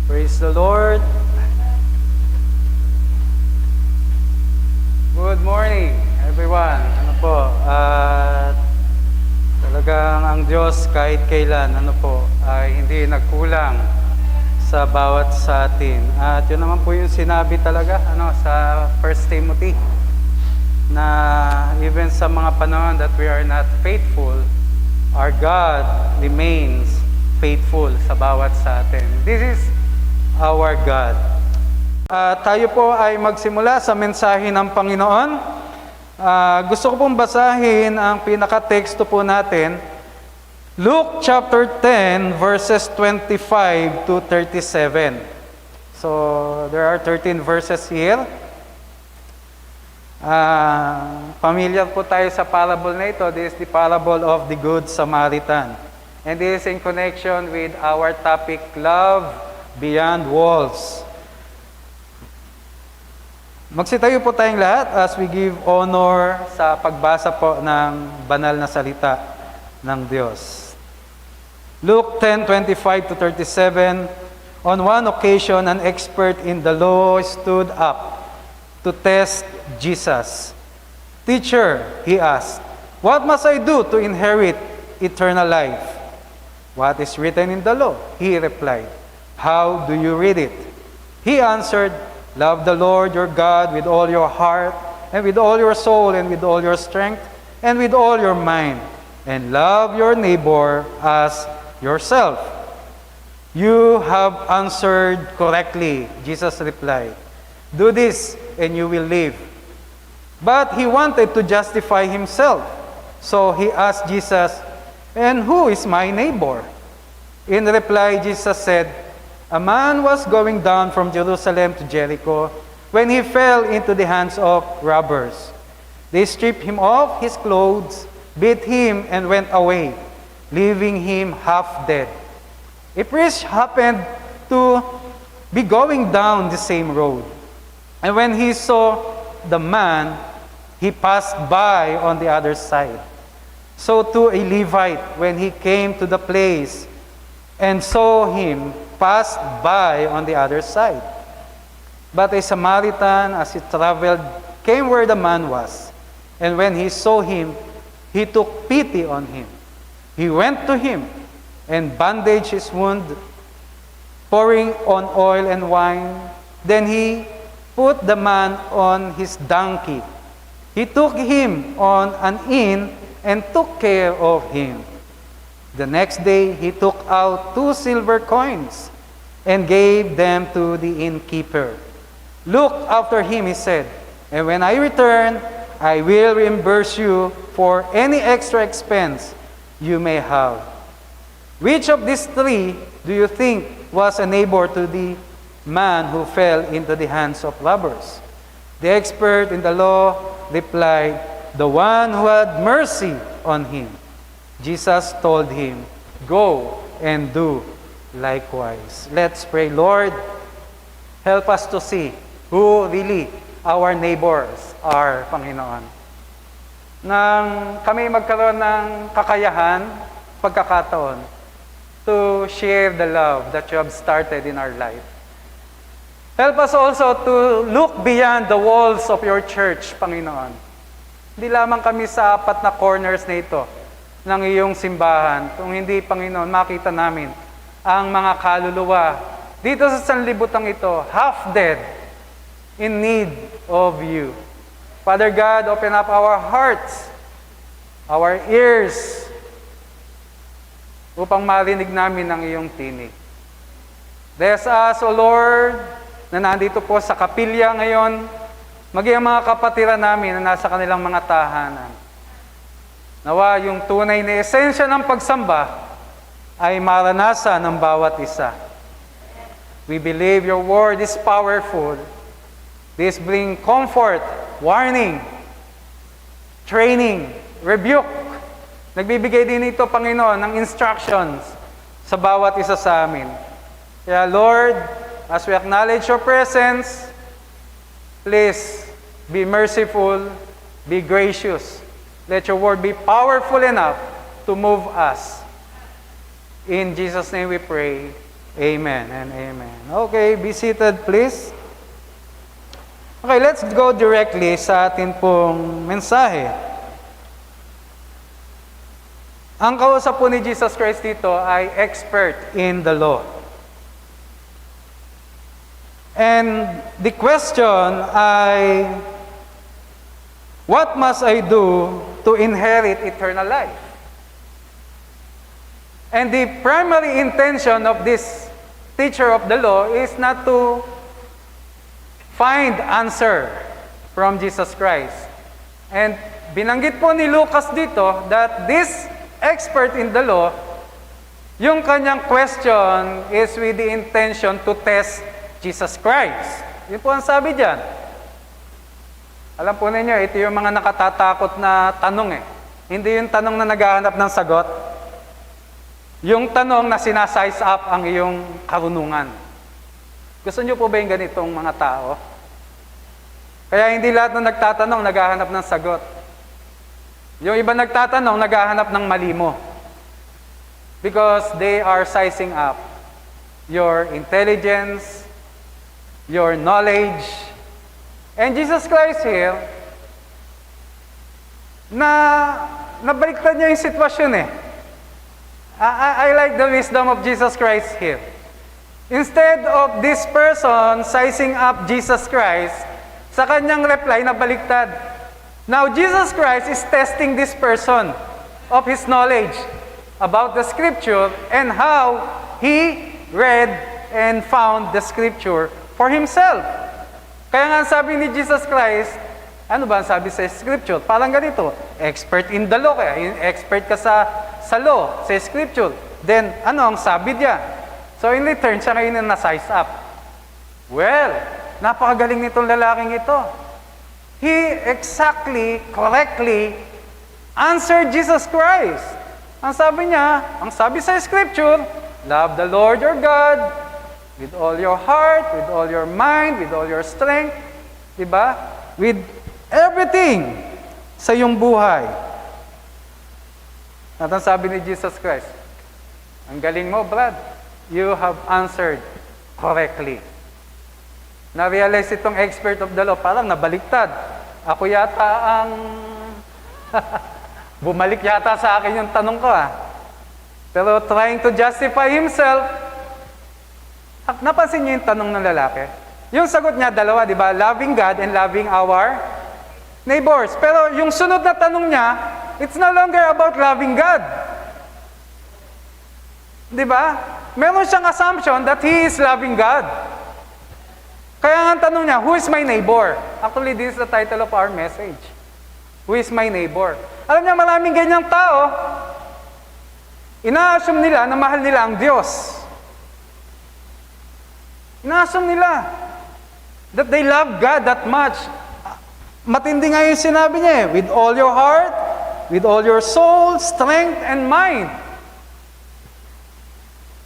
Praise the Lord. Good morning, everyone. Talagang ang Diyos kahit kailan, ay hindi nagkulang sa bawat sa atin. At yun naman po yung sinabi talaga, sa 1 Timothy, na even sa mga panahon that we are not faithful, our God remains faithful sa bawat sa atin. This is our God. Tayo po ay magsimula sa mensahe ng Panginoon. Gusto ko pong basahin ang pinaka-teksto po natin. Luke chapter 10 verses 25 to 37. So, there are 13 verses here. Familiar po tayo sa parable na ito. This is the parable of the Good Samaritan. And this is in connection with our topic, Love Beyond Walls. Magsitayo po tayong lahat as we give honor sa pagbasa po ng banal na salita ng Diyos. Luke 10:25 to 37. On one occasion, an expert in the law stood up to test Jesus. "Teacher," he asked, "what must I do to inherit eternal life?" "What is written in the law?" he replied. "How do you read it?" He answered, "Love the Lord your God with all your heart, and with all your soul, and with all your strength, and with all your mind, and love your neighbor as yourself." "You have answered correctly," Jesus replied. "Do this, and you will live." But he wanted to justify himself, so he asked Jesus, "And who is my neighbor?" In reply, Jesus said, "A man was going down from Jerusalem to Jericho when he fell into the hands of robbers. They stripped him of his clothes, beat him, and went away, leaving him half dead. A priest happened to be going down the same road, and when he saw the man, he passed by on the other side. So too a Levite, when he came to the place and saw him, passed by on the other side. But a Samaritan, as he traveled, came where the man was, and when he saw him, he took pity on him. He went to him and bandaged his wound, pouring on oil and wine. Then he put the man on his donkey. He took him on an inn and took care of him. The next day he took out 2 silver coins and gave them to the innkeeper. Look after him," he said, "and when I return, I will reimburse you for any extra expense you may have." Which of these 3 do you think was a neighbor to the man who fell into the hands of robbers? The expert in the law replied, "The one who had mercy on him." Jesus told him, "Go and do likewise." Let's pray. Lord, help us to see who really our neighbors are, Panginoon. Nang kami magkaroon ng kakayahan, pagkakataon, to share the love that you have started in our life. Help us also to look beyond the walls of your church, Panginoon. Hindi lamang kami sa 4 na corners na ito ng iyong simbahan. Kung hindi, Panginoon, makita namin ang mga kaluluwa dito sa sanlibutan ito, half dead, in need of you. Father God, open up our hearts, our ears, upang marinig namin ang iyong tinig. Bless us, O Lord, na nandito po sa kapilya ngayon, maging ang mga kapatiran namin na nasa kanilang mga tahanan. Nawa yung tunay na esensya ng pagsamba ay maranasan ng bawat isa. We believe your word is powerful. This bring comfort, warning, training, rebuke. Nagbibigay din ito, Panginoon, ng instructions sa bawat isa sa amin. Kaya Lord, as we acknowledge your presence, please be merciful, be gracious. Let your word be powerful enough to move us. In Jesus' name we pray. Amen and amen. Okay, be seated please. Okay, let's go directly sa atin pong mensahe. Ang kausap po ni Jesus Christ dito ay expert in the law. And the question ay, what must I do to inherit eternal life? And the primary intention of this teacher of the law is not to find answer from Jesus Christ. And binanggit po ni Lucas dito that this expert in the law, yung kanyang question is with the intention to test Jesus Christ. Yun po ang sabi diyan. Alam po ninyo, ito yung mga nakatatakot na tanong eh. Hindi yung tanong na naghahanap ng sagot. Yung tanong na sinasize up ang iyong karunungan. Gusto niyo po ba yung ganitong mga tao? Kaya hindi lahat na nagtatanong naghahanap ng sagot. Yung iba nagtatanong naghahanap ng mali mo. Because they are sizing up your intelligence, your knowledge. And Jesus Christ here, nabaliktad niya yung sitwasyon eh. I like the wisdom of Jesus Christ here. Instead of this person sizing up Jesus Christ, sa kanyang reply nabaliktad. Now Jesus Christ is testing this person of his knowledge about the scripture and how he read and found the scripture for himself. Kaya nga sabi ni Jesus Christ, ano ba ang sabi sa scripture? Parang ganito, expert in the law, kaya expert ka sa law, sa scripture. Then, ano ang sabi niya? So in return, siya ngayon na size up. Well, napakagaling nitong lalaking ito. He exactly, correctly answered Jesus Christ. Ang sabi niya, ang sabi sa scripture, love the Lord your God with all your heart, with all your mind, with all your strength. Diba? With everything sa iyong buhay. At ang sabi ni Jesus Christ, ang galing mo, Brad. You have answered correctly. Na-realize itong expert of the law, parang nabaliktad. Ako yata ang bumalik yata sa akin yung tanong ko Pero trying to justify himself, napansin niyo yung tanong ng lalaki? Yung sagot niya, dalawa, di ba? Loving God and loving our neighbors. Pero yung sunod na tanong niya, it's no longer about loving God. Di ba? Meron siyang assumption that he is loving God. Kaya nga ang tanong niya, who is my neighbor? Actually, this is the title of our message. Who is my neighbor? Alam niya, maraming ganyang tao, ina-assume nila na mahal nila ang Diyos. Ina-assume nila that they love God that much. Matindi nga yung sinabi niya with all your heart, with all your soul, strength, and mind.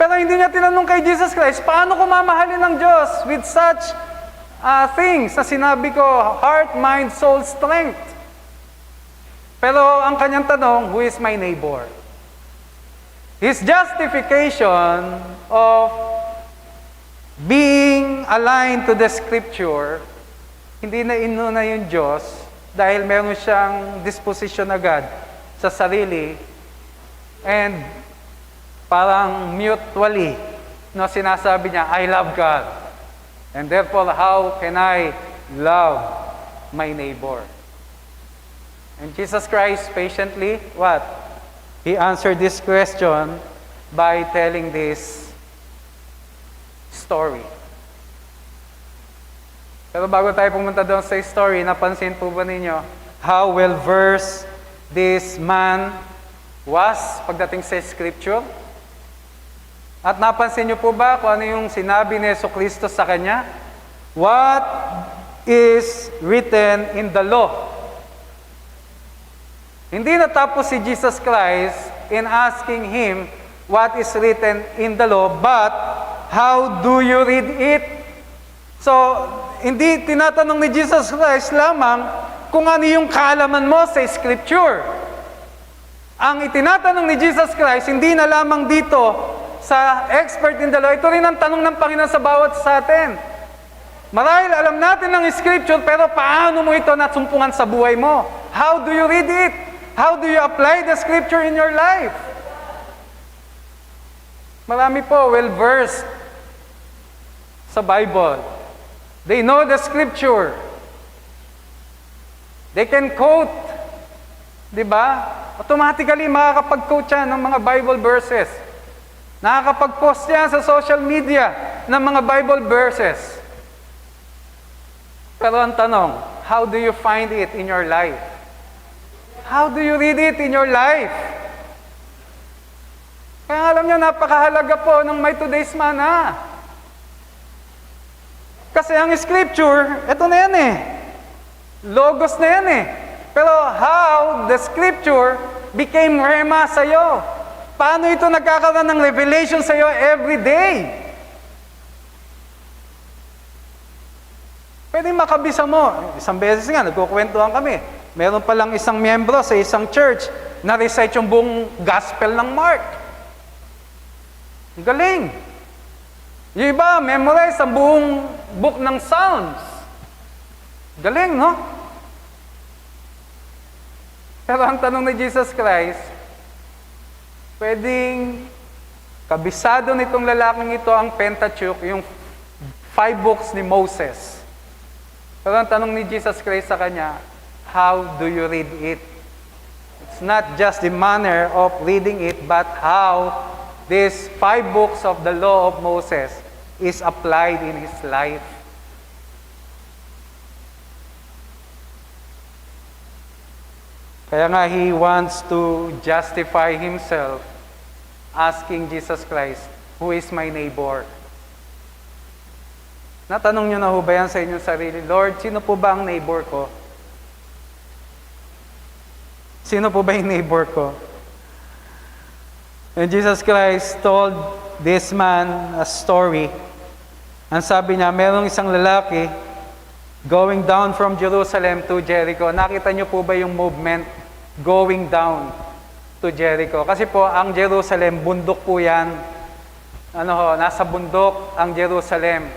Pero hindi niya tinanong kay Jesus Christ, paano ko mamahalin ng Diyos with such things na sinabi ko, heart, mind, soul, strength. Pero ang kanyang tanong, who is my neighbor? His justification of being aligned to the scripture, hindi na inuna yung Diyos dahil meron siyang disposition agad sa sarili and parang mutually no, sinasabi niya, I love God. And therefore, how can I love my neighbor? And Jesus Christ patiently, what? He answered this question by telling this story. Pero bago tayo pumunta doon sa story, napansin po ba ninyo how well-versed this man was pagdating sa scripture? At napansin niyo po ba kung ano yung sinabi ni Jesucristo sa kanya? What is written in the law? Hindi natapos si Jesus Christ in asking him what is written in the law, but how do you read it? So, hindi tinatanong ni Jesus Christ lamang kung ano yung kaalaman mo sa Scripture. Ang itinatanong ni Jesus Christ, hindi na lamang dito sa expert in the law. Ito rin ang tanong ng Panginoon sa bawat sa atin. Marahil alam natin ng Scripture, pero paano mo ito nasumpungan sa buhay mo? How do you read it? How do you apply the Scripture in your life? Marami po well-versed sa Bible. They know the Scripture. They can quote. Diba? Automatically, makakapag-quote yan ng mga Bible verses. Nakakapag-post yan sa social media ng mga Bible verses. Pero ang tanong, how do you find it in your life? How do you read it in your life? Kaya alam niyo, napakahalaga po ng My Today's Manna. Kasi ang Scripture, ito na yan eh. Logos na yan eh. Pero how the Scripture became Rhema sa'yo? Paano ito nagkakaroon ng revelation sa'yo every day? Pwede makabisa mo. Isang beses nga, nagkukwentuhan kami. Meron palang isang miyembro sa isang church na recite yung buong gospel ng Mark. Galing. Yung iba, memorize ang buong book ng Psalms. Galing, no? Pero ang tanong ni Jesus Christ, pwedeng kabisado nitong lalaking ito ang Pentateuch, yung 5 books ni Moses. Pero ang tanong ni Jesus Christ sa kanya, how do you read it? It's not just the manner of reading it, but how these 5 books of the law of Moses is applied in his life. Kaya nga, he wants to justify himself, asking Jesus Christ, who is my neighbor? Natanong nyo na ho ba yan sa inyong sarili, Lord, sino po ba ang neighbor ko? Sino po ba yung neighbor ko? And Jesus Christ told this man a story. Ang sabi niya, merong isang lalaki going down from Jerusalem to Jericho. Nakita niyo po ba yung movement going down to Jericho? Kasi po, ang Jerusalem, bundok po yan. Nasa bundok ang Jerusalem.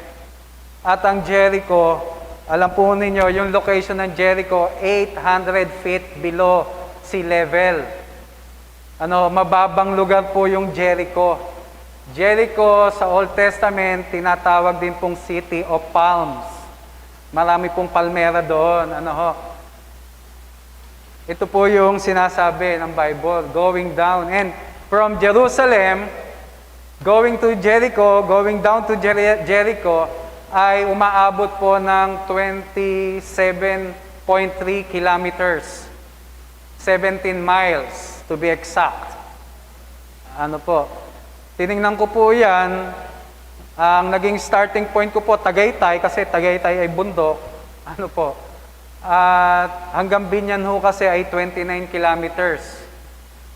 At ang Jericho, alam po ninyo, yung location ng Jericho, 800 feet below sea level. Mababang lugar po yung Jericho. Jericho sa Old Testament, tinatawag din pong City of Palms. Marami pong palmera doon. Ito po yung sinasabi ng Bible, going down. And from Jerusalem, going to Jericho, going down to Jericho, ay umaabot po ng 27.3 kilometers. 17 miles, to be exact. Tiningnan ko po yan, ang naging starting point ko po, Tagaytay, kasi Tagaytay ay bundok. At hanggang Binyan ho kasi ay 29 kilometers.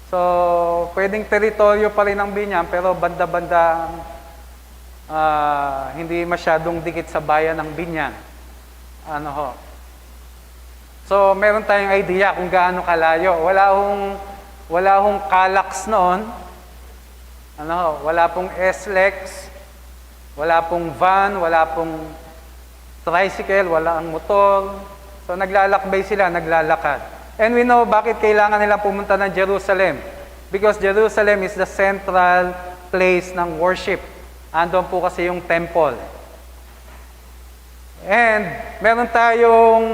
So, pwedeng teritoryo pa rin ang Binyan, pero banda-banda, hindi masyadong dikit sa bayan ng Binyan. So, meron tayong idea kung gaano kalayo. Wala hong Calax noon. Wala pong SLEX, wala pong van, wala pong tricycle, wala ang motor. So, naglalakbay sila, naglalakad. And we know bakit kailangan nila pumunta ng Jerusalem. Because Jerusalem is the central place ng worship. Andun po kasi yung temple. And meron tayong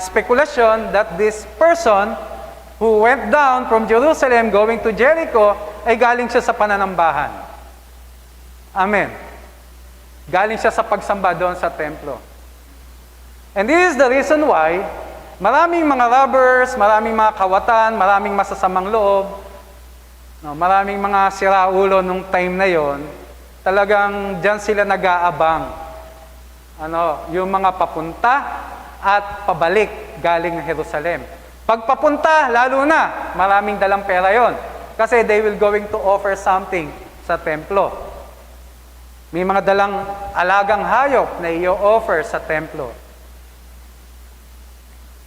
speculation that this person who went down from Jerusalem going to Jericho ay galing siya sa pananambahan. Amen. Galing siya sa pagsamba doon sa templo. And this is the reason why maraming mga robbers, maraming mga kawatan, maraming masasamang loob, maraming mga siraulo nung time na yon, talagang dyan sila nag-aabang. Yung mga papunta at pabalik galing ng Jerusalem. Pag papunta, lalo na, maraming dalang pera yon. Kasi they will going to offer something sa templo. May mga dalang alagang hayop na i-offer sa templo.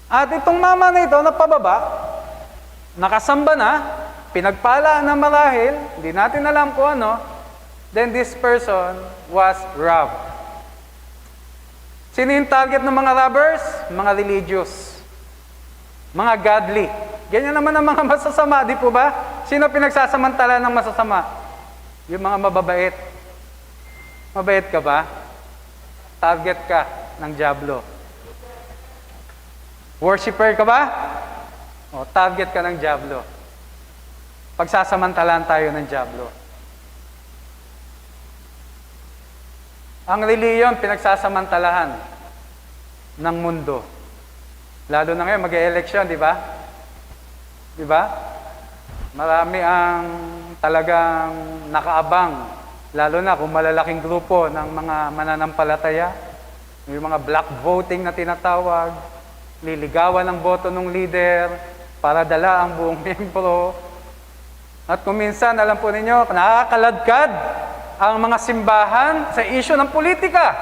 At itong mama na ito, napababa, nakasamba na, pinagpala ng marahil, hindi natin alam kung ano, then this person was robbed. Sino yung target ng mga robbers? Mga religious. Mga godly. Ganyan naman ang mga masasama, di po ba? Sino pinagsasamantala ng masasama? Yung mga mababait. Mabait ka ba? Target ka ng dyablo. Worshipper ka ba? O, target ka ng dyablo. Pagsasamantalaan tayo ng dyablo. Ang reliyon, pinagsasamantalahan ng mundo. Lalo na ngayon, mag-e-election, di ba? Di ba? Marami ang talagang nakaabang, lalo na kung malalaking grupo ng mga mananampalataya, yung mga black voting na tinatawag, liligawan ng boto ng leader para dala ang buong miyembro. At kung minsan, alam po ninyo, nakakaladkad ang mga simbahan sa issue ng politika.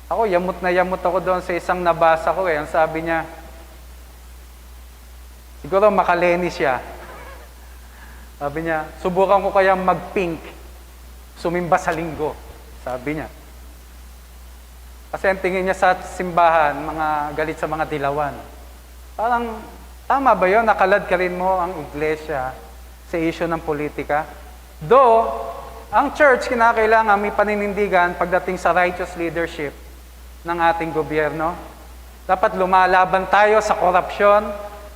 Ako, yamot na yamot ako doon sa isang nabasa ko Ang sabi niya, siguro makaleni siya. Sabi niya, subukan ko kaya mag-pink, sumimba sa linggo. Sabi niya. Kasi ang tingin niya sa simbahan, mga galit sa mga dilawan. Parang, tama ba yun? Nakalad ka rin mo ang iglesia sa issue ng politika? Though, ang church kinakailangan may paninindigan pagdating sa righteous leadership ng ating gobyerno. Dapat lumalaban tayo sa korupsyon.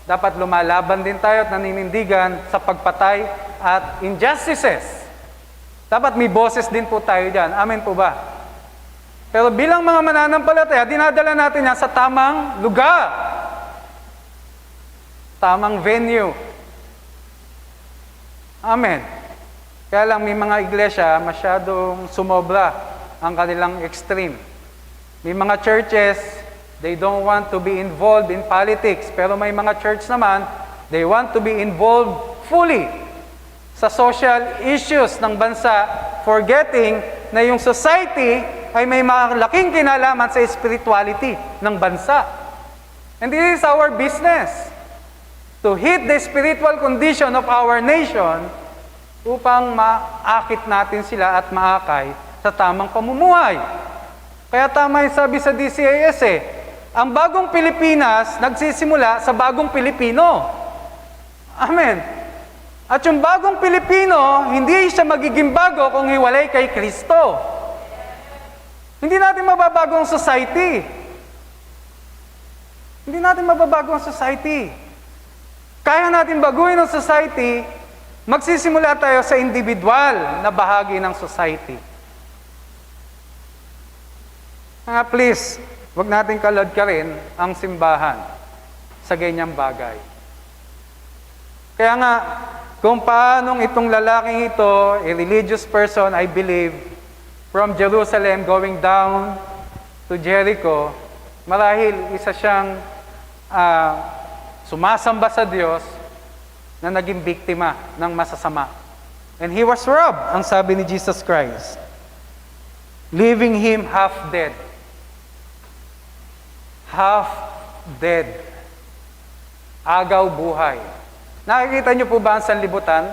Dapat lumalaban din tayo at naninindigan sa pagpatay at injustices. Dapat may boses din po tayo dyan. Amen po ba? Pero bilang mga mananampalataya, dinadala natin yan sa tamang lugar. Tamang venue. Amen. Kaya lang may mga iglesia masyadong sumobra ang kanilang extreme. May mga churches, they don't want to be involved in politics. Pero may mga church naman, they want to be involved fully sa social issues ng bansa, forgetting na yung society ay may malaking kinalaman sa spirituality ng bansa. And this is our business, to hit the spiritual condition of our nation upang maakit natin sila at maakay sa tamang pamumuhay. Kaya tama yung sabi sa DCIS ang bagong Pilipinas nagsisimula sa bagong Pilipino. Amen. At yung bagong Pilipino, hindi siya magiging bago kung hiwalay kay Kristo. Hindi natin mababago ang society. Hindi natin mababago ang society. Kaya natin baguhin ang society, magsisimula tayo sa individual na bahagi ng society. Please, wag natin kalad-karin ang simbahan sa ganyang bagay. Kaya nga, kung paanong itong lalaking ito, a religious person, I believe, from Jerusalem going down to Jericho, marahil isa siyang sumasamba sa Diyos na naging biktima ng masasama. And he was robbed, ang sabi ni Jesus Christ, leaving him half dead. Half dead. Agaw buhay. Nakikita niyo po ba ang sanlibutan?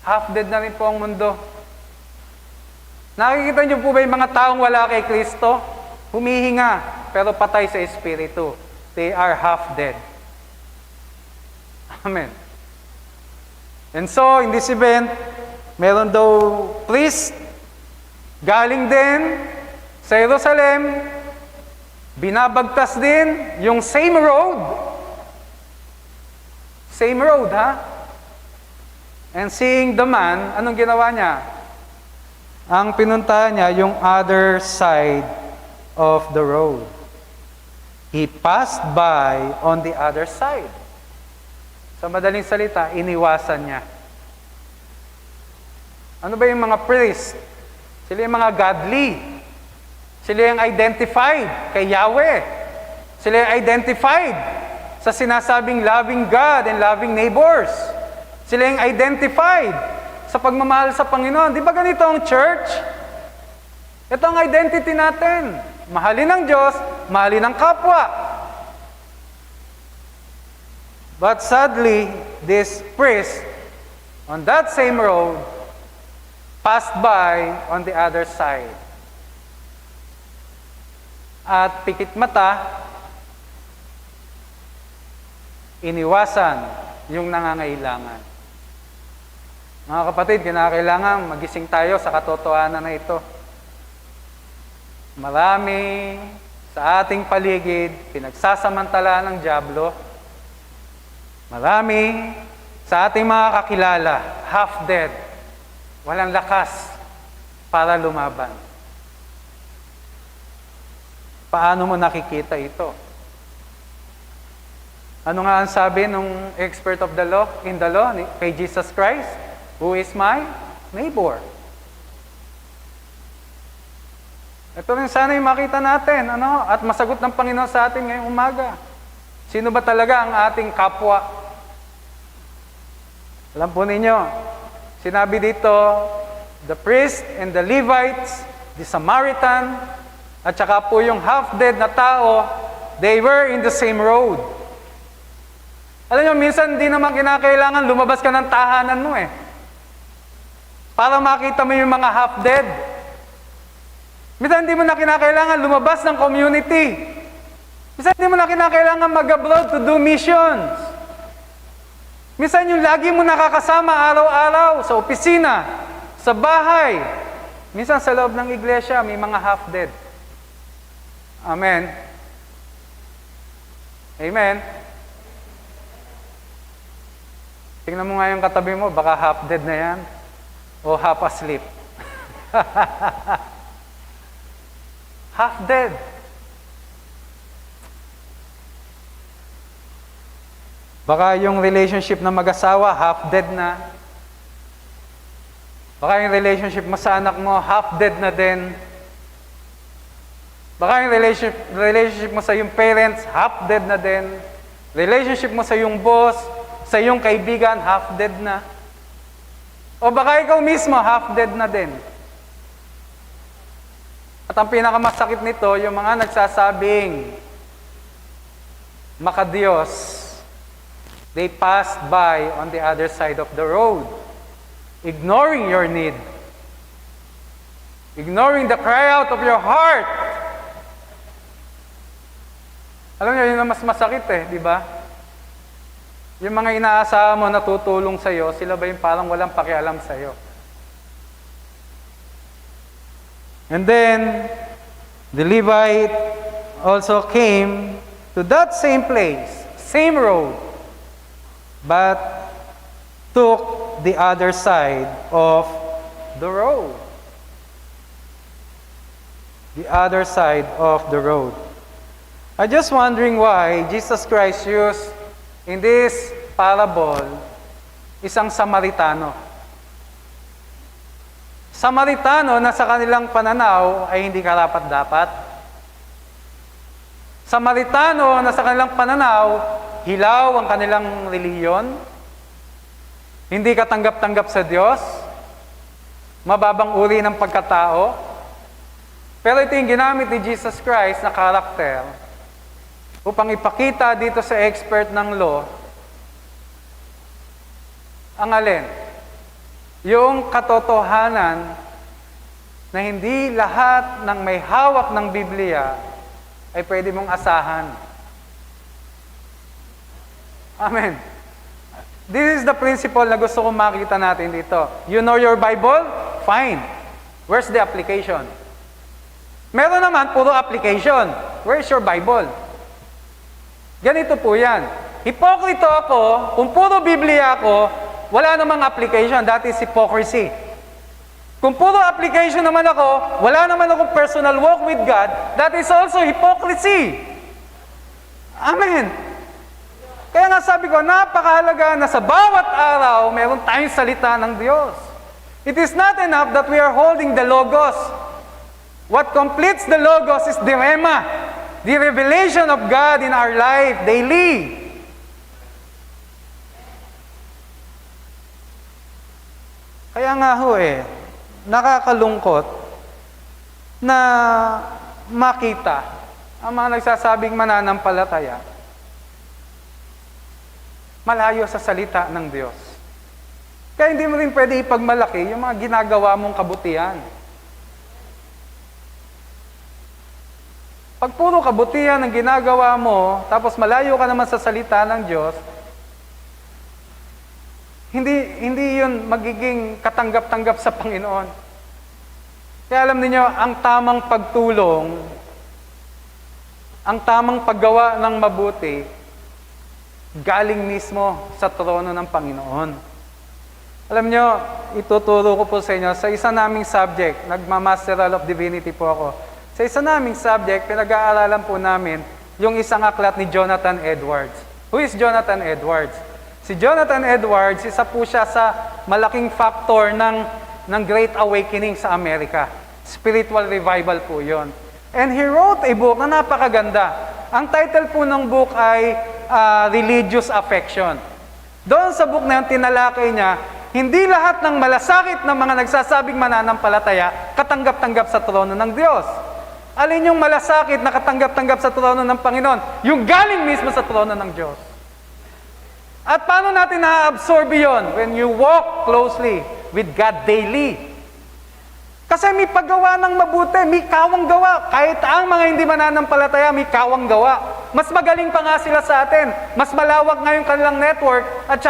Half dead na rin po ang mundo. Nakikita niyo po ba yung mga taong wala kay Kristo? Humihinga, pero patay sa espiritu. They are half dead. Amen. And so, in this event, meron daw priest, galing din sa Jerusalem, binabagtas din yung same road. Same road, ha? And seeing the man, anong ginawa niya? Ang pinuntahan niya, yung other side of the road. He passed by on the other side. Sa madaling salita, iniwasan niya. Ano ba yung mga priest? Sila yung mga godly. Sila yung identified kay Yahweh. Sila yung identified sa sinasabing loving God and loving neighbors. Sila yung identified sa pagmamahal sa Panginoon. Di ba ganito ang church? Ito ang identity natin. Mahalin ang Diyos, mahalin ang kapwa. But sadly, this priest on that same road passed by on the other side. At pikit mata, iniwasan yung nangangailangan. Mga kapatid, kinakailangan magising tayo sa katotohanan na ito. Marami sa ating paligid pinagsasamantala ng dyablo. Marami sa ating mga kakilala, half-dead, walang lakas para lumaban. Paano mo nakikita ito? Ano nga ang sabi ng expert of the law, in the law, kay Jesus Christ? Who is my neighbor? Ito rin sana yung makita natin, at masagot ng Panginoon sa atin ngayong umaga. Sino ba talaga ang ating kapwa? Alam po ninyo, sinabi dito, the priest and the Levites, the Samaritan, at saka po yung half-dead na tao, they were in the same road. Alam nyo, minsan hindi naman kinakailangan lumabas ka ng tahanan mo para makita mo yung mga half-dead. Minsan hindi mo na kinakailangan lumabas ng community. Minsan hindi mo na kinakailangan mag-abroad to do missions. Minsan yung lagi mo nakakasama araw-araw sa opisina, sa bahay. Minsan sa loob ng iglesia, may mga half-dead. Amen. Amen. Tingnan mo nga yung katabi mo, baka half-dead na yan. O half-asleep. Half-dead. Baka yung relationship na mag-asawa, half-dead na. Baka yung relationship mo sa anak mo, half-dead na din. Baka yung relationship mo sa iyong parents, half-dead na din. Relationship mo sa iyong boss, sa iyong kaibigan, half-dead na. O baka ikaw mismo, half-dead na din. At ang pinakamasakit nito, yung mga nagsasabing makadiyos, they passed by on the other side of the road, ignoring your need, ignoring the cry out of your heart. Alam niyo, yun ang mas masakit di ba? Yung mga inaasahan mo na tutulong sa'yo, sila ba yung parang walang pakialam sa'yo? And then, the Levite also came to that same place, same road, but took the other side of the road. The other side of the road. I'm just wondering why Jesus Christ used in this parable isang Samaritano. Samaritano na sa kanilang pananaw ay hindi karapat-dapat. Samaritano na sa kanilang pananaw, hilaw ang kanilang relihiyon, hindi katanggap-tanggap sa Diyos, mababang uri ng pagkatao. Pero ito yung ginamit ni Jesus Christ na karakter upang ipakita dito sa expert ng law ang alin? Yung katotohanan na hindi lahat ng may hawak ng Biblia ay pwede mong asahan. Amen. This is the principle na gusto kong makita natin dito. You know your Bible? Fine. Where's the application? Meron naman, puro application. Where's your Bible? Ganito po yan. Hipokrito ako, kung puro Biblia ako, wala namang application. That is hypocrisy. Kung puro application naman ako, wala naman akong personal walk with God, that is also hypocrisy. Amen. Kaya nga sabi ko, napakahalaga na sa bawat araw, meron tayong salita ng Diyos. It is not enough that we are holding the Logos. What completes the Logos is the Rhema, the revelation of God in our life daily. Kaya nga nakakalungkot na makita ang mga nagsasabing mananampalataya malayo sa salita ng Diyos. Kaya hindi mo rin pwede ipagmalaki yung mga ginagawa mong kabutihan. Pag puro kabutihan ang ginagawa mo, tapos malayo ka naman sa salita ng Diyos, hindi yun magiging katanggap-tanggap sa Panginoon. Kaya alam niyo, ang tamang pagtulong, ang tamang paggawa ng mabuti, galing mismo sa trono ng Panginoon. Alam niyo, ituturo ko po sa inyo, sa isa naming subject, nagma-Masteral of Divinity po ako. Sa isa naming subject, pinag-aaralan po namin yung isang aklat ni Jonathan Edwards. Who is Jonathan Edwards? Si Jonathan Edwards, isa po siya sa malaking factor ng Great Awakening sa Amerika. Spiritual revival po yon. And he wrote a book na napakaganda. Ang title po ng book ay Religious Affection. Doon sa book na yun, tinalakay niya, hindi lahat ng malasakit ng mga nagsasabing mananampalataya katanggap-tanggap sa trono ng Diyos. Alin yung malasakit na katanggap-tanggap sa trono ng Panginoon? Yung galing mismo sa trono ng Diyos. At paano natin na-absorb yun? When you walk closely with God daily. Kasi may paggawa ng mabuti, may kawang gawa. Kahit ang mga hindi mananampalataya, may kawang gawa. Mas magaling pa nga sila sa atin. Mas malawak nga yung kanilang network at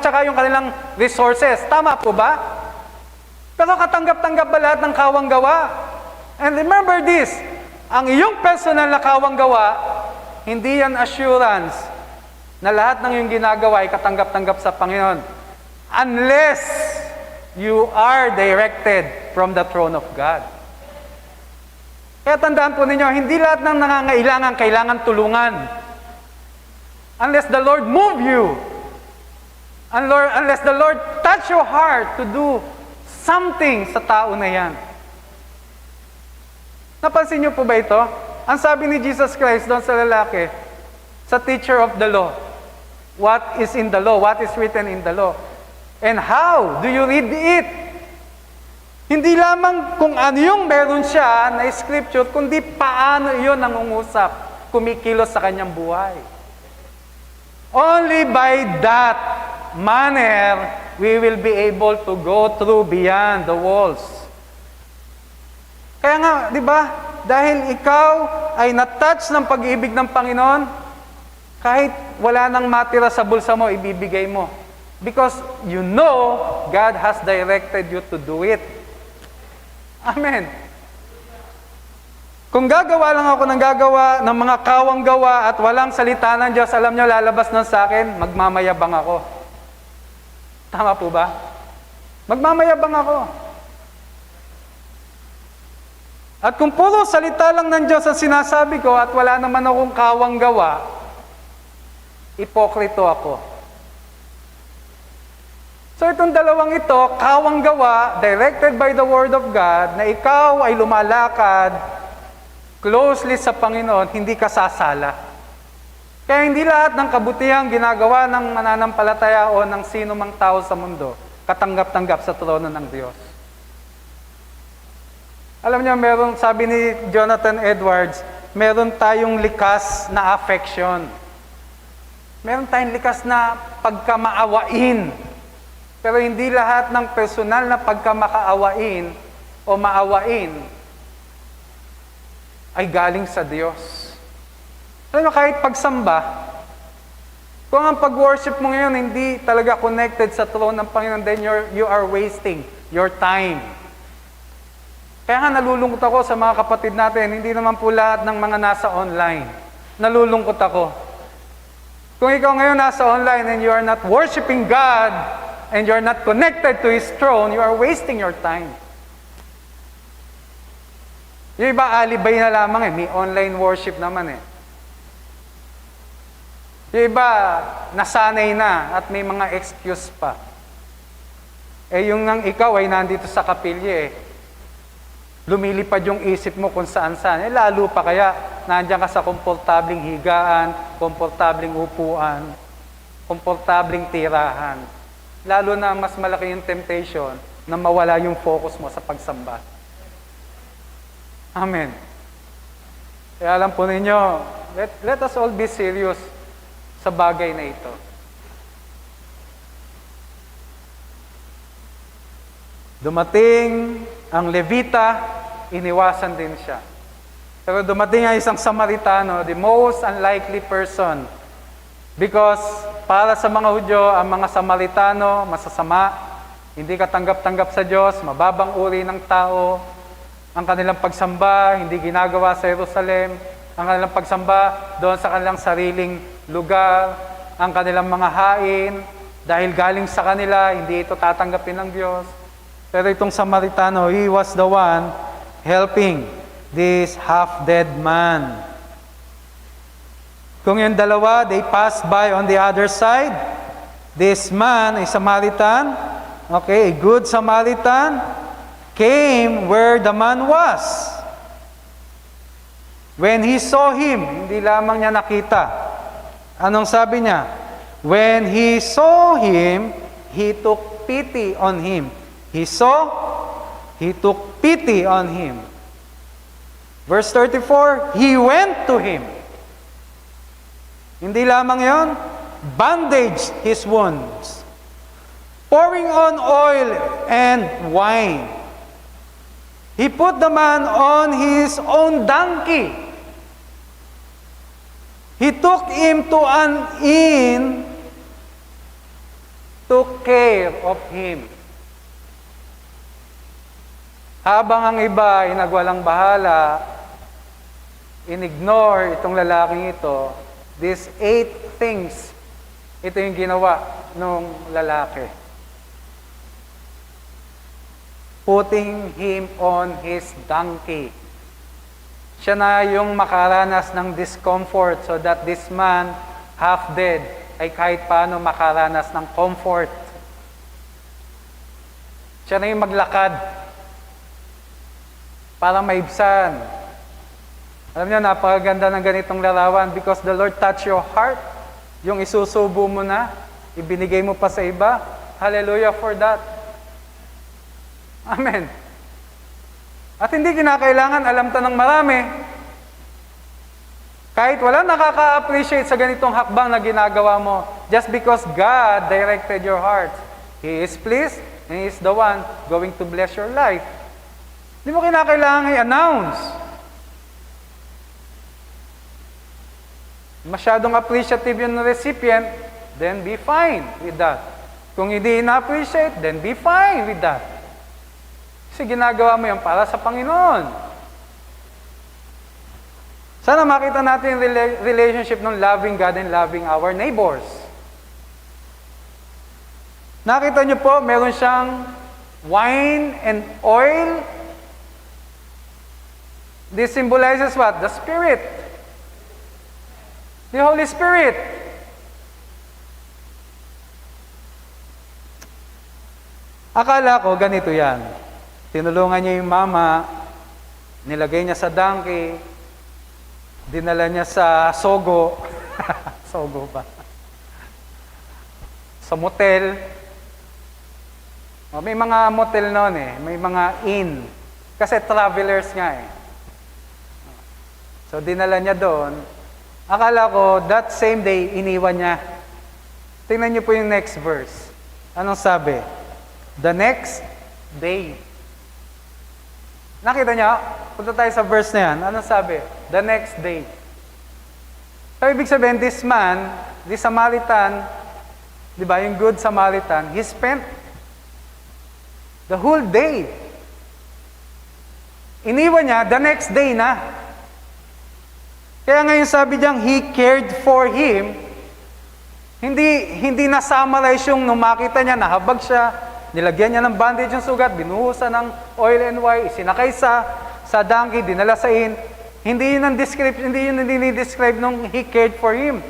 saka yung kanilang resources. Tama po ba? Pero katanggap-tanggap ba lahat ng kawang gawa? And remember this, ang iyong personal na kawang gawa, hindi yan assurance na lahat ng iyong ginagawa ay katanggap-tanggap sa Panginoon. Unless you are directed from the throne of God. Kaya tandaan po ninyo, hindi lahat ng nangangailangan kailangan tulungan. Unless the Lord move you. Unless the Lord touch your heart to do something sa tao na yan. Napansin niyo po ba ito? Ang sabi ni Jesus Christ doon sa lalaki, sa teacher of the law, what is in the law? What is written in the law? And how do you read it? Hindi lamang kung ano yung meron siya na scripture, kundi paano yun nangungusap, kumikilos sa kanyang buhay. Only by that manner, we will be able to go through beyond the walls. Kaya nga, di ba, dahil ikaw ay na-touch ng pag-ibig ng Panginoon, kahit wala nang matira sa bulsa mo, ibibigay mo. Because you know God has directed you to do it. Amen. Kung gagawa lang ako ng gagawa ng mga kawang gawa at walang salita ng Diyos, alam nyo, lalabas nun sa akin, magmamayabang ako. Tama po ba? Magmamayabang ako. At kung puro salita lang ng Diyos ang sinasabi ko at wala naman akong kawang gawa, ipokrito ako. So itong dalawang ito, kawang gawa, directed by the Word of God, na ikaw ay lumalakad closely sa Panginoon, hindi ka sasala. Kaya hindi lahat ng kabutihang ginagawa ng mananampalataya o ng sino mang tao sa mundo, katanggap-tanggap sa trono ng Diyos. Alam niyo, meron, sabi ni Jonathan Edwards, meron tayong likas na affection. Meron tayong likas na pagkamaawain. Pero hindi lahat ng personal na pagkamakaawain o maawain ay galing sa Diyos. Alam mo, kahit pagsamba, kung ang pag-worship mo ngayon hindi talaga connected sa throne ng Panginoon, then you are wasting your time. Kaya nga nalulungkot ako sa mga kapatid natin, hindi naman po lahat ng mga nasa online. Nalulungkot ako. Kung ikaw ngayon nasa online and you are not worshiping God and you are not connected to His throne, you are wasting your time. Yung iba, alibay na lamang may online worship naman Yung iba, nasanay na at may mga excuse pa. Yung nang ikaw ay nandito sa kapilya lumilipad yung isip mo kung saan-saan. Lalo pa kaya, nandiyan ka sa komportabling higaan, komportabling upuan, komportabling tirahan. Lalo na mas malaki yung temptation na mawala yung focus mo sa pagsamba. Amen. Kaya alam po ninyo, let us all be serious sa bagay na ito. Dumating ang Levita, iniwasan din siya. Pero dumating ang isang Samaritano, the most unlikely person. Because para sa mga Hudyo, ang mga Samaritano, masasama, hindi katanggap-tanggap sa Diyos, mababang uri ng tao, ang kanilang pagsamba, hindi ginagawa sa Jerusalem, ang kanilang pagsamba doon sa kanilang sariling lugar, ang kanilang mga hain, dahil galing sa kanila, hindi ito tatanggapin ng Diyos. Pero itong Samaritano, he was the one helping this half-dead man. Kung yung dalawa, they passed by on the other side. This man, a Samaritan, okay, a good Samaritan, came where the man was. When he saw him, hindi lamang niya nakita. Anong sabi niya? When he saw him, he took pity on him. He saw, he took pity on him. Verse 34, he went to him. Hindi lamang yon, bandaged his wounds, pouring on oil and wine. He put the man on his own donkey. He took him to an inn, took care of him. Habang ang iba ay nagwalang bahala, inignore itong lalaking ito, these 8 things, ito yung ginawa ng lalaki. Putting him on his donkey. Siya na yung makaranas ng discomfort so that this man, half dead, ay kahit paano makaranas ng comfort. Siya na yung maglakad para maibsan. Alam niyo, napakaganda ng ganitong larawan because the Lord touched your heart. Yung isusubo mo na, ibinigay mo pa sa iba. Hallelujah for that. Amen. At hindi kinakailangan alam ta ng marami. Kahit wala nakaka-appreciate sa ganitong hakbang na ginagawa mo, just because God directed your heart, He is pleased, and He is the one going to bless your life. Hindi mo kinakailangan i-announce. Masyadong appreciative yung recipient, then be fine with that. Kung hindi na-appreciate, then be fine with that. Kasi ginagawa mo yan para sa Panginoon. Sana makita natin yung relationship ng loving God and loving our neighbors. Nakita niyo po, meron siyang wine and oil. This symbolizes what? The Spirit. The Holy Spirit. Akala ko ganito yan. Tinulungan niya yung mama, nilagay niya sa donkey, dinala niya sa Sogo. Sogo ba? Sa motel. May mga motel noon eh. May mga inn. Kasi travelers nga eh. So dinala niya doon. Akala ko, that same day, iniwan niya. Tingnan niyo po yung next verse. Anong sabi? The next day. Nakita niyo? Punta tayo sa verse na yan. Anong sabi? The next day. So, ibig sabihin, this man, this Samaritan, di ba, yung good Samaritan, he spent the whole day. Iniwan niya, the next day na. Kaya ngayon sabi diyang, he cared for him. Hindi na-summarize yung nung makita niya, nahabag siya, nilagyan niya ng bandage yung sugat, binuhusan ng oil and wine, isinakay sa donkey, dinala sa inn. Hindi yun ang description, hindi yun describe nung he cared for him.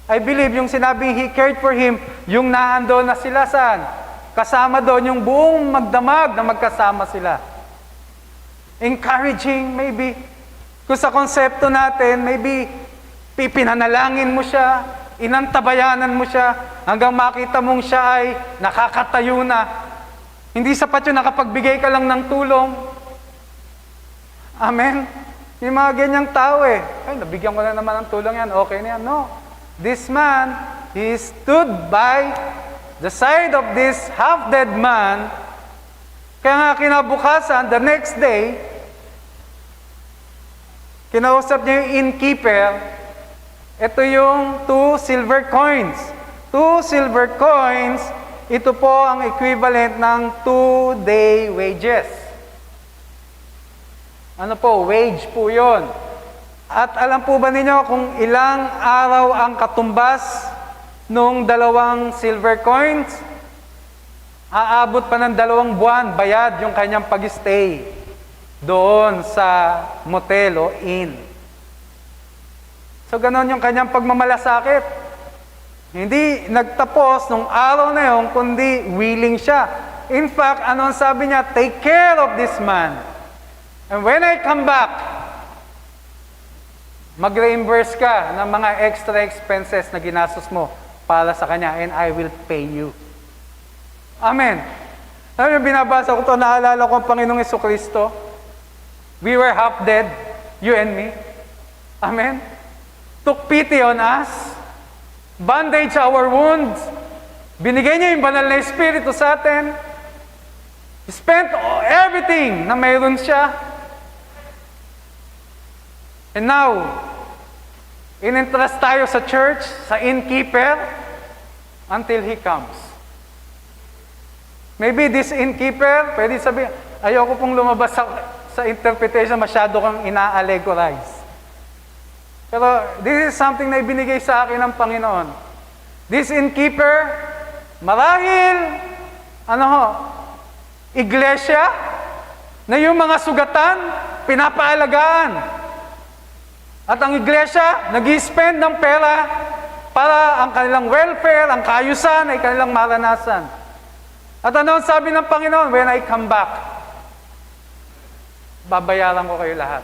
I believe yung sinabing he cared for him, yung naando na sila saan? Kasama doon yung buong magdamag na magkasama sila. Encouraging maybe. Kung sa konsepto natin, maybe pipinanalangin mo siya, inantabayanan mo siya, hanggang makita mong siya ay nakakatayo na. Hindi sapat yun, nakapagbigay ka lang ng tulong. Amen? Yung mga ganyang tao eh. Ay, nabigyan ko na naman ng tulong yan, okay na yan. No. This man, he stood by the side of this half-dead man, Kaya nga kinabukasan, the next day, kinausap niya yung innkeeper, ito yung 2 silver coins. 2 silver coins, ito po ang equivalent ng 2-day wages. Ano po? Wage po yun. At alam po ba ninyo kung ilang araw ang katumbas nung 2 silver coins? Aabot pa ng 2 buwan, bayad yung kanyang pag-stay doon sa motel o inn. So, ganon yung kanyang pagmamalasakit. Hindi nagtapos nung araw na yun, kundi willing siya. In fact, ano ang sabi niya? Take care of this man. And when I come back, mag-reimburse ka ng mga extra expenses na ginastos mo para sa kanya, and I will pay you. Amen. Alam niyo, binabasa ko ito, naalala ko ang Panginoong Jesucristo. We were half dead, you and me. Amen. Took pity on us, bandaged our wounds, binigay niya yung banal na Espiritu sa atin, spent everything na mayroon siya. And now, in-entrust tayo sa church, sa innkeeper, until he comes. Maybe this innkeeper, pwede sabihin, ayoko pong lumabas sa interpretation, masyado kang ina-allegorize. Pero this is something na ibinigay sa akin ng Panginoon. This innkeeper, marahil, iglesia, na yung mga sugatan, pinapaalagaan. At ang iglesia, nag-i-spend ng pera para ang kanilang welfare, ang kaayusan ay kanilang maranasan. At ano ang sabi ng Panginoon? When I come back, babayaran ko kayo lahat.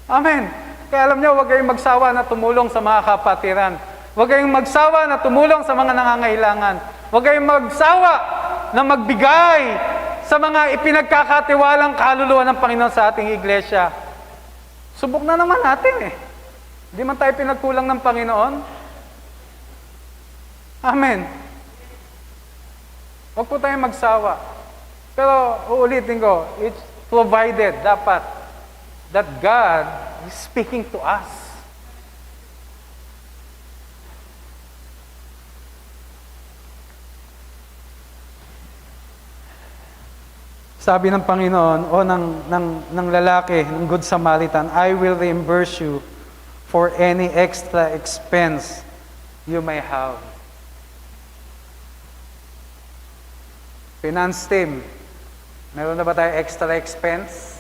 Amen. Kaya alam niyo, huwag kayong magsawa na tumulong sa mga kapatiran. Huwag kayong magsawa na tumulong sa mga nangangailangan. Huwag kayong magsawa na magbigay sa mga ipinagkakatiwalang kaluluwa ng Panginoon sa ating iglesia. Subok na naman natin eh. Hindi man tayo pinagkulang ng Panginoon. Amen. Huwag po tayong magsawa. Pero uulitin ko, it's provided dapat that God is speaking to us. Sabi ng Panginoon o ng lalaki, ng Good Samaritan, I will reimburse you for any extra expense you may have. Finance team, meron na ba tayo extra expense?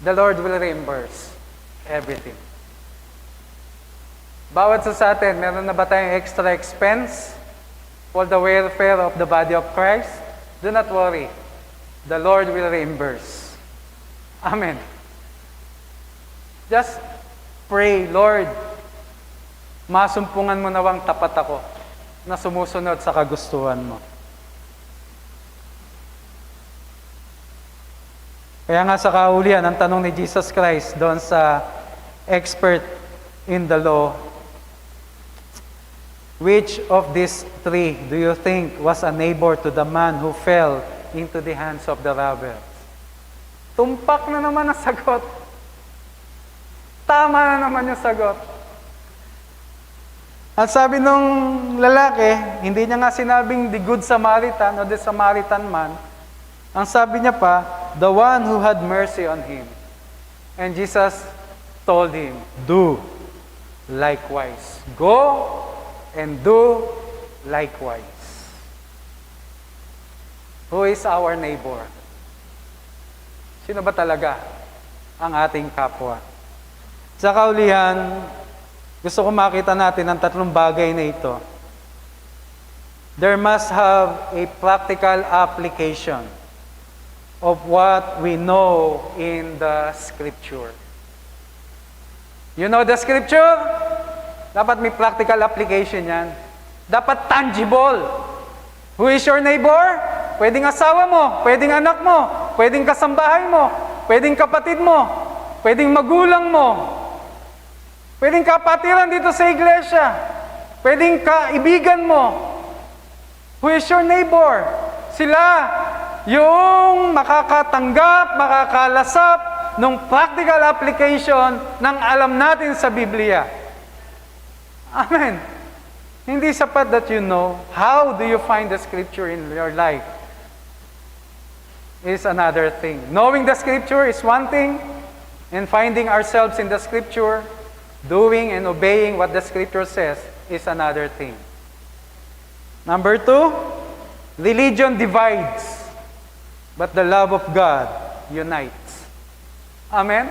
The Lord will reimburse everything. Bawat sa atin, meron na ba tayong extra expense for the welfare of the body of Christ? Do not worry. The Lord will reimburse. Amen. Just pray, Lord, masumpungan mo nawang tapat ako na sumusunod sa kagustuhan mo. Kaya nga sa kaulian, ang tanong ni Jesus Christ doon sa expert in the law, which of these 3 do you think was a neighbor to the man who fell into the hands of the robbers? Tumpak na naman ang sagot. Tama na naman yung sagot. At sabi nung lalaki, hindi niya nga sinabing the Good Samaritan o the Samaritan man. Ang sabi niya pa, the one who had mercy on him. And Jesus told him, do likewise. Go and do likewise. Who is our neighbor? Sino ba talaga ang ating kapwa? Sa kaulihan, gusto ko makita natin ang 3 bagay na ito. There must have a practical application of what we know in the Scripture. You know the Scripture? Dapat may practical application yan. Dapat tangible. Who is your neighbor? Pwedeng asawa mo, pwedeng anak mo, pwedeng kasambahay mo, pwedeng kapatid mo, pwedeng magulang mo, pwedeng kapatiran dito sa iglesia, pwedeng kaibigan mo. Who is your neighbor? Sila yung makakatanggap, makakalasap ng practical application ng alam natin sa Biblia. Amen. Hindi sapat that you know. How do you find the Scripture in your life? Is another thing. Knowing the Scripture is one thing, and finding ourselves in the Scripture, doing and obeying what the Scripture says, is another thing. Number 2, religion divides, but the love of God unites. Amen?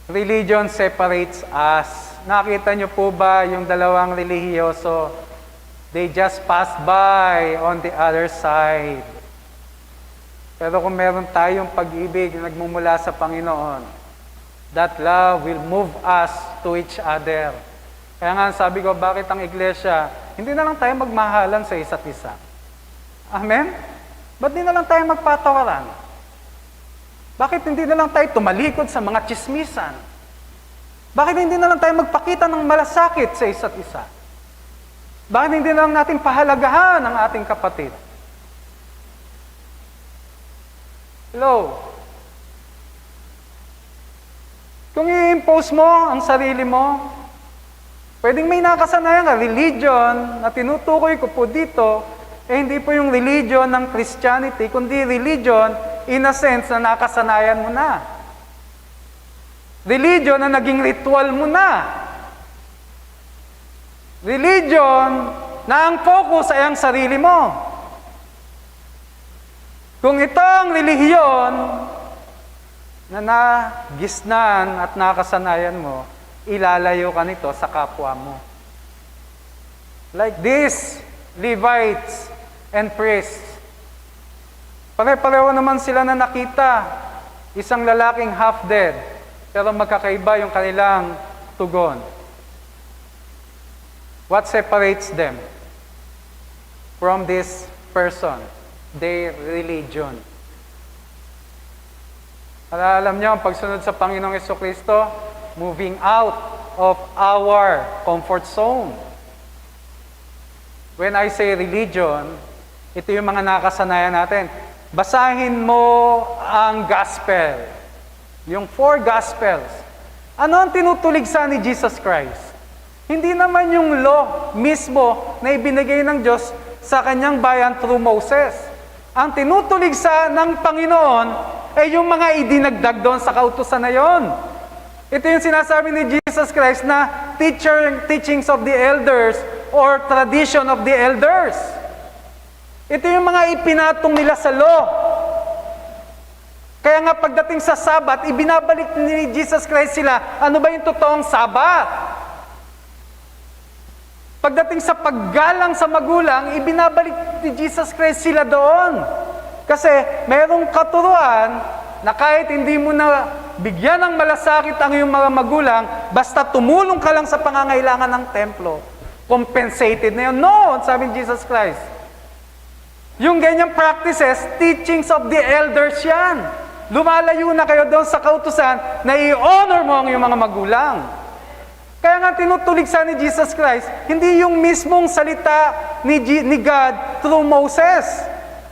Religion separates us. Nakita niyo po ba yung dalawang relihiyoso? They just pass by on the other side. Pero kung meron tayong pag-ibig na nagmumula sa Panginoon, that love will move us to each other. Kaya nga sabi ko, bakit ang iglesia, hindi na lang tayo magmahalan sa isa't isa? Amen? Ba't di na lang tayo magpatawaran? Bakit hindi na lang tayo tumalikod sa mga chismisan? Bakit hindi na lang tayo magpakita ng malasakit sa isa't isa? Bakit hindi na lang natin pahalagahan ang ating kapatid? Hello? Kung i-impose mo ang sarili mo, pwedeng may nakasanayan ka, religion na tinutukoy ko po dito, hindi po yung religion ng Christianity, kundi religion in a sense na nakasanayan mo na. Religion na naging ritual mo na. Religion na ang focus ay ang sarili mo. Kung ito ang relihiyon na nagisnan at nakasanayan mo, ilalayo ka nito sa kapwa mo. Like this, Levites and priests. Pare-pareho naman sila na nakita. Isang lalaking half-dead, pero magkakaiba yung kanilang tugon. What separates them from this person? Their religion. Alam niyo, ang pagsunod sa Panginoong Jesucristo, moving out of our comfort zone. When I say religion, ito yung mga nakasanayan natin. Basahin mo ang gospel. Yung 4 gospels. Ano ang tinutuligsa ni Jesus Christ? Hindi naman yung law mismo na ibinigay ng Diyos sa kanyang bayan through Moses. Ang tinutuligsa ng Panginoon ay yung mga idinagdag doon sa kautusan na yon. Ito yung sinasabi ni Jesus Christ na teachings of the elders or tradition of the elders. Ito yung mga ipinatong nila sa law. Kaya nga pagdating sa Sabat, ibinabalik ni Jesus Christ sila, ano ba yung totoong Sabat? Pagdating sa paggalang sa magulang, ibinabalik ni Jesus Christ sila doon. Kasi mayroong katuruan na kahit hindi mo na bigyan ng malasakit ang iyong mga magulang, basta tumulong ka lang sa pangangailangan ng templo, compensated na yun. No, sabi ni Jesus Christ. Yung ganyang practices, teachings of the elders yan. Lumalayo na kayo doon sa kautusan na i-honor mo ang iyong mga magulang. Kaya nga tinutuligsa ni Jesus Christ, hindi yung mismong salita ni God through Moses.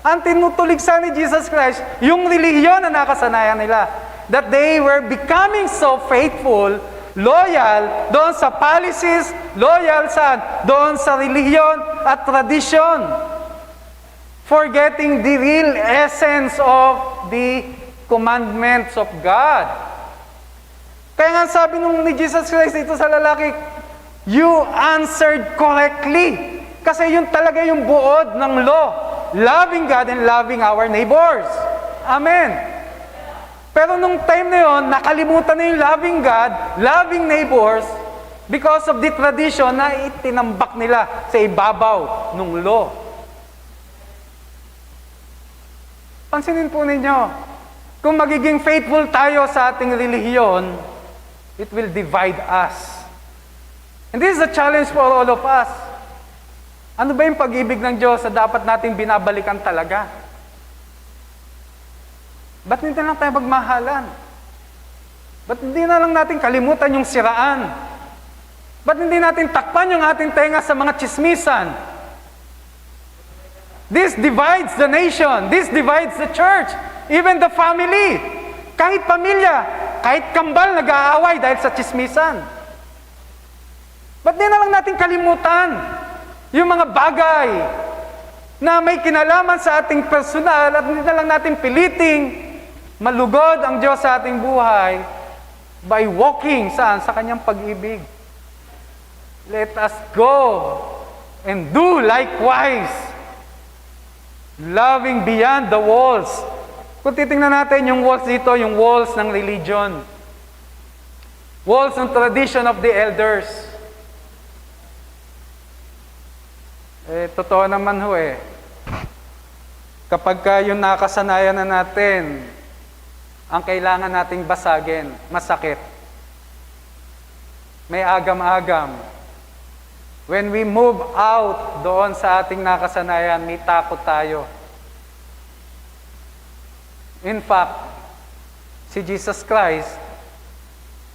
Ang tinutuligsa ni Jesus Christ, yung relihiyon na nakasanayan nila. That they were becoming so faithful, loyal doon sa policies, loyal doon sa relihiyon at tradition. Forgetting the real essence of the commandments of God. Kaya nga sabi ni Jesus Christ dito sa lalaki, you answered correctly. Kasi yun talaga yung buod ng law. Loving God and loving our neighbors. Amen. Pero nung time na yun, nakalimutan na yung loving God, loving neighbors, because of the tradition na itinambak nila sa ibabaw ng law. Pansinin po ninyo, kung magiging faithful tayo sa ating relihiyon, it will divide us. And this is a challenge for all of us. Ano ba yung pag-ibig ng Diyos na dapat natin binabalikan talaga? Ba't hindi na lang tayo magmahalan? Ba't hindi na lang natin kalimutan yung siraan? Ba't hindi natin takpan yung ating tenga sa mga chismisan? This divides the nation. This divides the church. Even the family. Kahit pamilya, kahit kambal nag-aaway dahil sa chismisan. Ba't di na lang natin kalimutan yung mga bagay na may kinalaman sa ating personal at hindi na lang natin piliting malugod ang Diyos sa ating buhay by walking saan? Sa Kanyang pag-ibig. Let us go and do likewise. Loving beyond the walls. Kung titingnan natin yung walls dito, yung walls ng religion. Walls ng tradition of the elders. Totoo naman ho kapag yung nakasanayan na natin, ang kailangan nating basagin, masakit. May agam-agam. When we move out doon sa ating nakasanayan, may takot tayo. In fact, si Jesus Christ,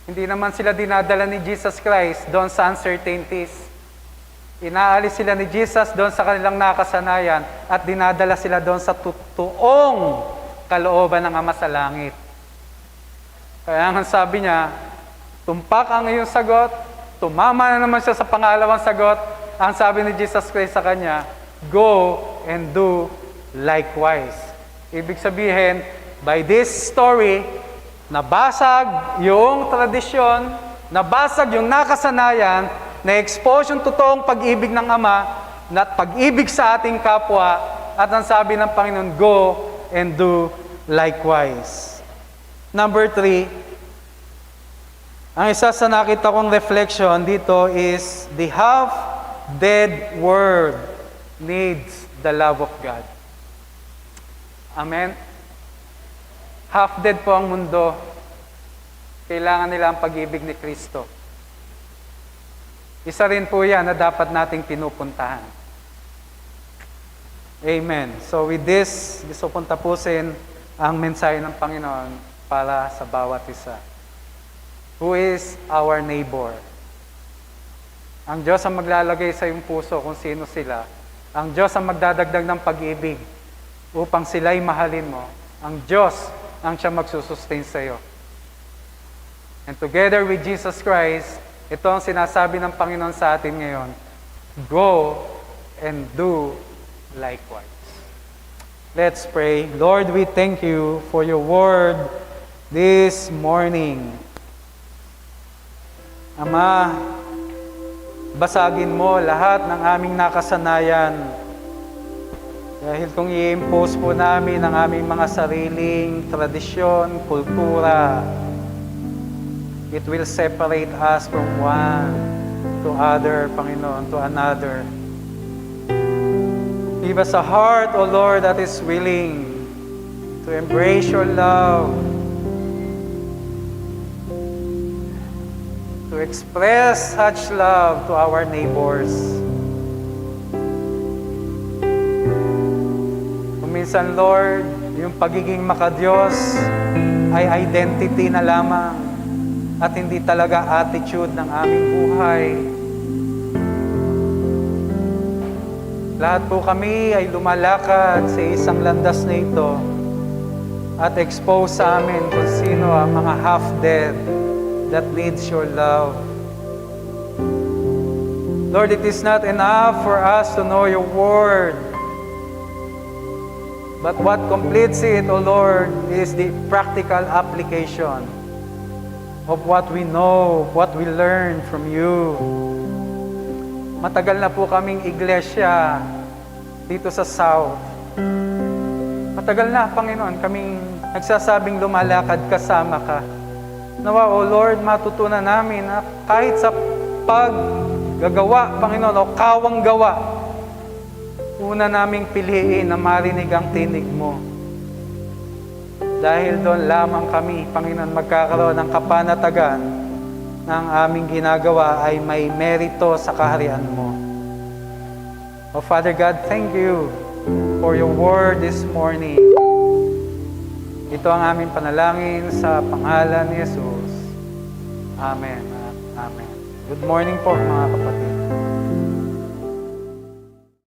hindi naman sila dinadala ni Jesus Christ doon sa uncertainties. Inaalis sila ni Jesus doon sa kanilang nakasanayan at dinadala sila doon sa totoong kalooban ng Ama sa langit. Kaya nga sabi niya, tumpak ang iyong sagot, tumama na naman siya sa pangalawang sagot. Ang sabi ni Jesus Christ sa kanya, go and do likewise. Ibig sabihin, by this story, nabasag yung tradisyon, nabasag yung nakasanayan, na-expose yung totoong pag-ibig ng Ama, at pag-ibig sa ating kapwa, at ang sabi ng Panginoon, go and do likewise. Number 3, ang isa sa nakita kong reflection dito is the half-dead world needs the love of God. Amen? Half-dead po ang mundo. Kailangan nila ang pag-ibig ni Kristo. Isa rin po yan na dapat nating pinupuntahan. Amen. So with this, gusto kong tapusin ang mensahe ng Panginoon para sa bawat isa. Who is our neighbor? Ang Diyos ang maglalagay sa iyong puso kung sino sila. Ang Diyos ang magdadagdag ng pag-ibig upang sila'y mahalin mo. Ang Diyos ang siya magsusustain sa iyo. And together with Jesus Christ, ito ang sinasabi ng Panginoon sa atin ngayon. Go and do likewise. Let's pray. Lord, we thank you for your word this morning. Ama, basagin mo lahat ng aming nakasanayan. Dahil kung i-impose po namin ang aming mga sariling tradisyon, kultura, it will separate us from one to other, Panginoon, to another. Give us a heart, O Lord, that is willing to embrace your love, to express such love to our neighbors. Kung minsan, Lord, yung pagiging makadiyos ay identity na lamang at hindi talaga attitude ng aming buhay. Lahat po kami ay lumalakad sa isang landas na ito at expose sa amin kung sino ang mga half-dead that needs your love. Lord, it is not enough for us to know your word. But what completes it, O Lord, is the practical application of what we know, what we learn from you. Matagal na po kaming iglesia dito sa South. Matagal na, Panginoon, kaming nagsasabing lumalakad kasama ka. Nawa, O Lord, matutunan namin na kahit sa paggagawa, Panginoon, o kawang gawa, una naming piliin na marinig ang tinig mo. Dahil doon lamang kami, Panginoon, magkakaroon ng kapanatagan ng aming ginagawa ay may merito sa kaharian mo. O Father God, thank you for your word this morning. Ito ang aming panalangin sa pangalan ni Jesus. Amen. Amen. Good morning po mga kapatid.